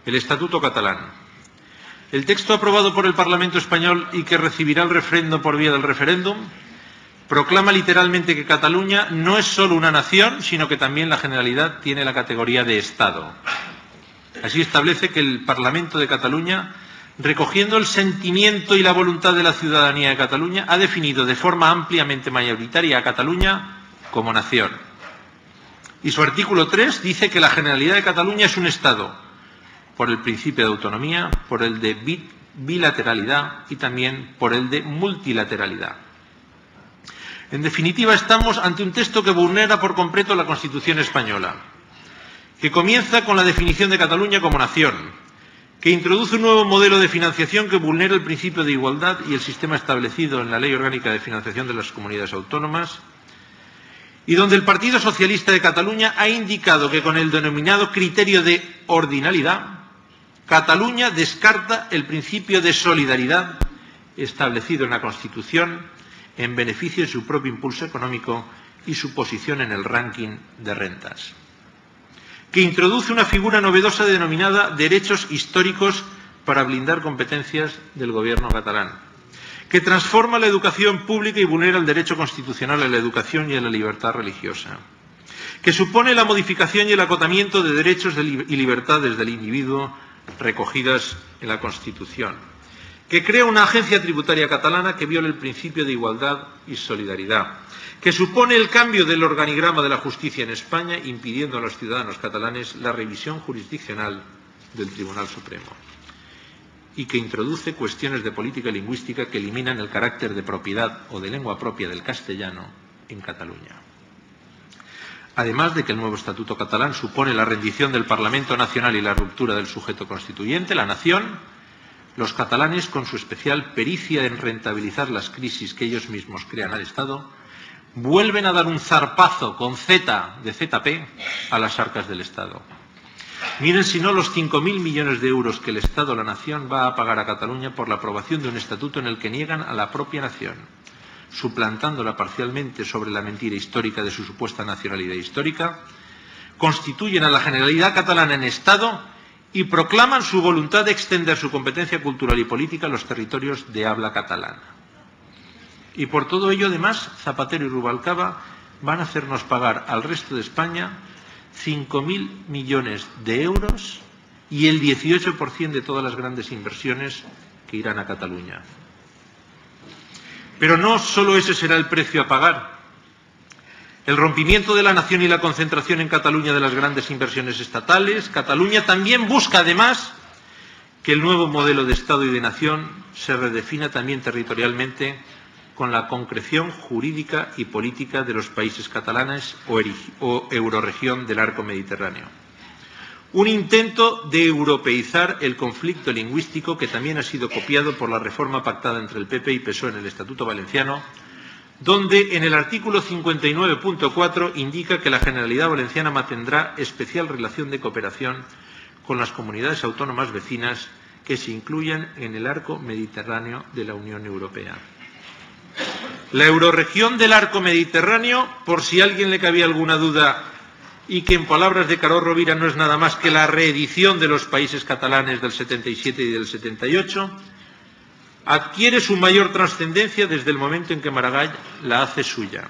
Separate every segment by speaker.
Speaker 1: el Estatuto catalán. El texto aprobado por el Parlamento español y que recibirá el refrendo por vía del referéndum proclama literalmente que Cataluña no es solo una nación, sino que también la Generalidad tiene la categoría de Estado. Así establece que el Parlamento de Cataluña, recogiendo el sentimiento y la voluntad de la ciudadanía de Cataluña, ha definido de forma ampliamente mayoritaria a Cataluña como nación. Y su artículo 3 dice que la Generalidad de Cataluña es un Estado, por el principio de autonomía, por el de bilateralidad y también por el de multilateralidad. En definitiva, estamos ante un texto que vulnera por completo la Constitución española, que comienza con la definición de Cataluña como nación, que introduce un nuevo modelo de financiación que vulnera el principio de igualdad y el sistema establecido en la Ley Orgánica de Financiación de las Comunidades Autónomas, y donde el Partido Socialista de Cataluña ha indicado que con el denominado criterio de ordinalidad, Cataluña descarta el principio de solidaridad establecido en la Constitución en beneficio de su propio impulso económico y su posición en el ranking de rentas, que introduce una figura novedosa denominada derechos históricos para blindar competencias del Gobierno catalán, que transforma la educación pública y vulnera el derecho constitucional a la educación y a la libertad religiosa, que supone la modificación y el acotamiento de derechos y libertades del individuo recogidas en la Constitución, que crea una agencia tributaria catalana que viola el principio de igualdad y solidaridad, que supone el cambio del organigrama de la justicia en España, impidiendo a los ciudadanos catalanes la revisión jurisdiccional del Tribunal Supremo, y que introduce cuestiones de política lingüística que eliminan el carácter de propiedad o de lengua propia del castellano en Cataluña. Además de que el nuevo Estatuto catalán supone la rendición del Parlamento Nacional y la ruptura del sujeto constituyente, la nación, los catalanes, con su especial pericia en rentabilizar las crisis que ellos mismos crean al Estado, vuelven a dar un zarpazo con Z de ZP a las arcas del Estado. Miren si no los 5.000 millones de euros que el Estado, la nación, va a pagar a Cataluña por la aprobación de un estatuto en el que niegan a la propia nación, suplantándola parcialmente sobre la mentira histórica de su supuesta nacionalidad histórica, constituyen a la Generalidad catalana en Estado y proclaman su voluntad de extender su competencia cultural y política a los territorios de habla catalana. Y por todo ello, además, Zapatero y Rubalcaba van a hacernos pagar al resto de España 5.000 millones de euros y el 18% de todas las grandes inversiones que irán a Cataluña. Pero no solo ese será el precio a pagar. El rompimiento de la nación y la concentración en Cataluña de las grandes inversiones estatales. Cataluña también busca, además, que el nuevo modelo de Estado y de nación se redefina también territorialmente con la concreción jurídica y política de los países catalanes o eurorregión del arco mediterráneo. Un intento de europeizar el conflicto lingüístico que también ha sido copiado por la reforma pactada entre el PP y PSOE en el Estatuto Valenciano, donde en el artículo 59.4 indica que la Generalidad Valenciana mantendrá especial relación de cooperación con las comunidades autónomas vecinas que se incluyan en el arco mediterráneo de la Unión Europea. La eurorregión del arco mediterráneo, por si a alguien le cabía alguna duda, y que en palabras de Carod Rovira no es nada más que la reedición de los países catalanes del 77 y del 78, adquiere su mayor trascendencia desde el momento en que Maragall la hace suya.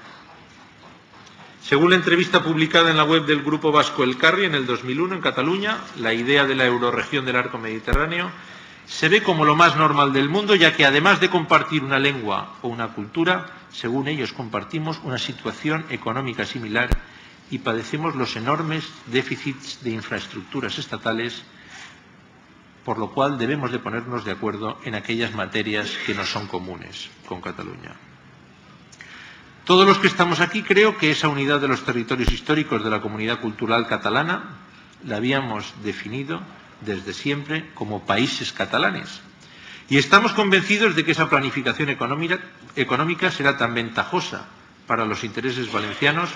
Speaker 1: Según la entrevista publicada en la web del Grupo Vasco Elkarri en el 2001 en Cataluña, la idea de la eurorregión del arco mediterráneo se ve como lo más normal del mundo, ya que además de compartir una lengua o una cultura, según ellos compartimos una situación económica similar y padecemos los enormes déficits de infraestructuras estatales, por lo cual debemos de ponernos de acuerdo en aquellas materias que nos son comunes con Cataluña. Todos los que estamos aquí creo que esa unidad de los territorios históricos de la comunidad cultural catalana la habíamos definido desde siempre como países catalanes. Y estamos convencidos de que esa planificación económica será tan ventajosa para los intereses valencianos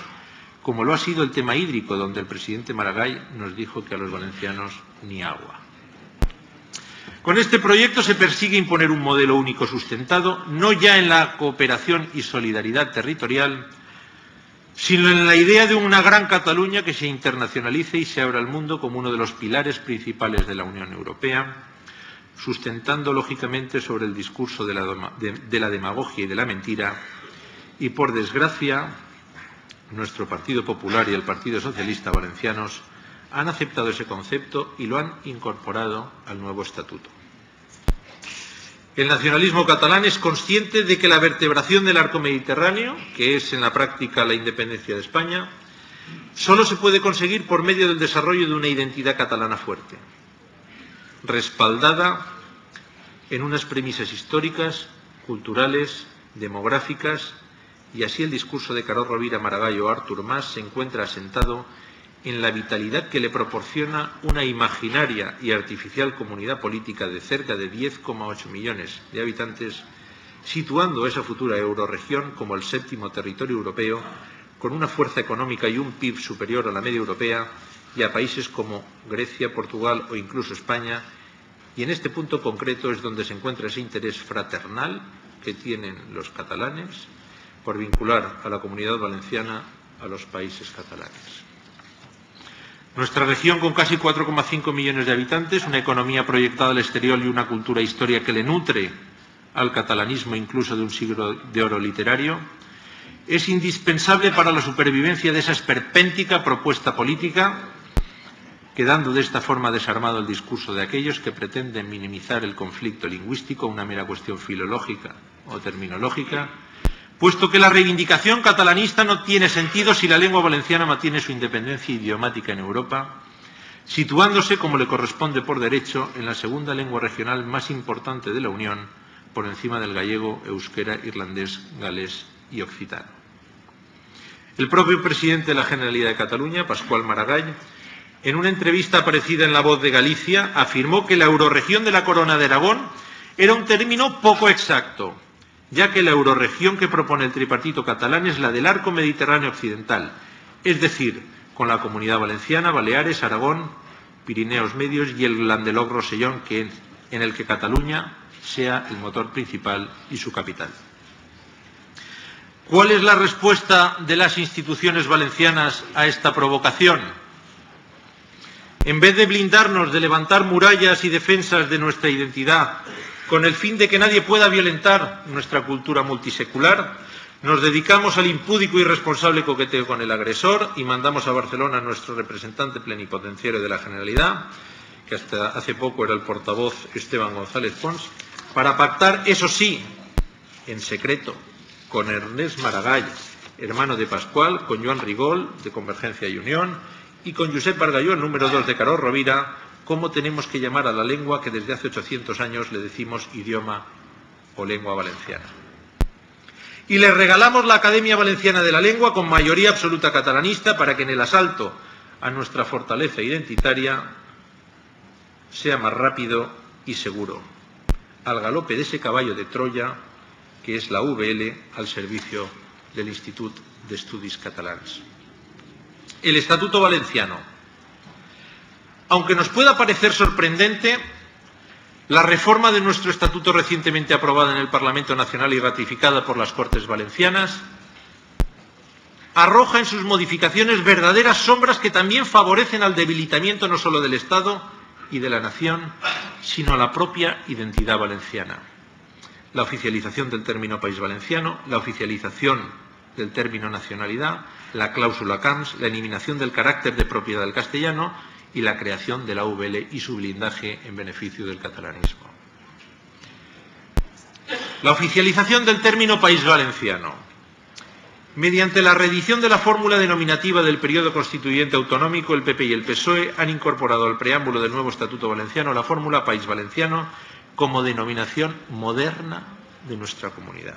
Speaker 1: como lo ha sido el tema hídrico, donde el presidente Maragall nos dijo que a los valencianos ni agua. Con este proyecto se persigue imponer un modelo único sustentado no ya en la cooperación y solidaridad territorial, sino en la idea de una gran Cataluña que se internacionalice y se abra al mundo como uno de los pilares principales de la Unión Europea, sustentando lógicamente sobre el discurso de la demagogia y de la mentira, y por desgracia nuestro Partido Popular y el Partido Socialista Valencianos han aceptado ese concepto y lo han incorporado al nuevo estatuto. El nacionalismo catalán es consciente de que la vertebración del arco mediterráneo, que es en la práctica la independencia de España, solo se puede conseguir por medio del desarrollo de una identidad catalana fuerte, respaldada en unas premisas históricas, culturales, demográficas, y así el discurso de Carod Rovira, Maragall o Artur Mas se encuentra asentado en la vitalidad que le proporciona una imaginaria y artificial comunidad política de cerca de 10,8 millones de habitantes, situando esa futura eurorregión como el séptimo territorio europeo, con una fuerza económica y un PIB superior a la media europea y a países como Grecia, Portugal o incluso España, y en este punto concreto es donde se encuentra ese interés fraternal que tienen los catalanes por vincular a la Comunidad Valenciana a los países catalanes. Nuestra región, con casi 4,5 millones de habitantes, una economía proyectada al exterior y una cultura e historia que le nutre al catalanismo incluso de un siglo de oro literario, es indispensable para la supervivencia de esa esperpéntica propuesta política, quedando de esta forma desarmado el discurso de aquellos que pretenden minimizar el conflicto lingüístico a una mera cuestión filológica o terminológica, puesto que la reivindicación catalanista no tiene sentido si la lengua valenciana mantiene su independencia idiomática en Europa, situándose, como le corresponde por derecho, en la segunda lengua regional más importante de la Unión, por encima del gallego, euskera, irlandés, galés y occitano. El propio presidente de la Generalidad de Cataluña, Pasqual Maragall, en una entrevista aparecida en La Voz de Galicia, afirmó que la eurorregión de la Corona de Aragón era un término poco exacto, ya que la eurorregión que propone el tripartito catalán es la del arco mediterráneo occidental, es decir, con la Comunidad Valenciana, Baleares, Aragón, Pirineos Medios y el Languedoc-Rosellón, en el que Cataluña sea el motor principal y su capital. ¿Cuál es la respuesta de las instituciones valencianas a esta provocación? En vez de blindarnos, de levantar murallas y defensas de nuestra identidad, con el fin de que nadie pueda violentar nuestra cultura multisecular, nos dedicamos al impúdico y irresponsable coqueteo con el agresor y mandamos a Barcelona a nuestro representante plenipotenciario de la Generalidad, que hasta hace poco era el portavoz Esteban González Pons, para pactar, eso sí, en secreto, con Ernest Maragall, hermano de Pasqual, con Joan Rigol, de Convergencia y Unión, y con Josep Bargalló, el número 2 de Carod Rovira, cómo tenemos que llamar a la lengua que desde hace 800 años le decimos idioma o lengua valenciana. Y le regalamos la Academia Valenciana de la Lengua con mayoría absoluta catalanista para que en el asalto a nuestra fortaleza identitaria sea más rápido y seguro, al galope de ese caballo de Troya que es la UVL al servicio del Institut d'Estudis Catalans. El Estatuto Valenciano. Aunque nos pueda parecer sorprendente, la reforma de nuestro estatuto recientemente aprobada en el Parlamento Nacional y ratificada por las Cortes Valencianas arroja en sus modificaciones verdaderas sombras que también favorecen al debilitamiento no solo del Estado y de la nación, sino a la propia identidad valenciana. La oficialización del término País Valenciano, la oficialización del término nacionalidad, la cláusula CAMS, la eliminación del carácter de propiedad del castellano y la creación de la UVL y su blindaje en beneficio del catalanismo. La oficialización del término País Valenciano. Mediante la reedición de la fórmula denominativa del periodo constituyente autonómico, el PP y el PSOE han incorporado al preámbulo del nuevo Estatuto Valenciano la fórmula País Valenciano como denominación moderna de nuestra comunidad.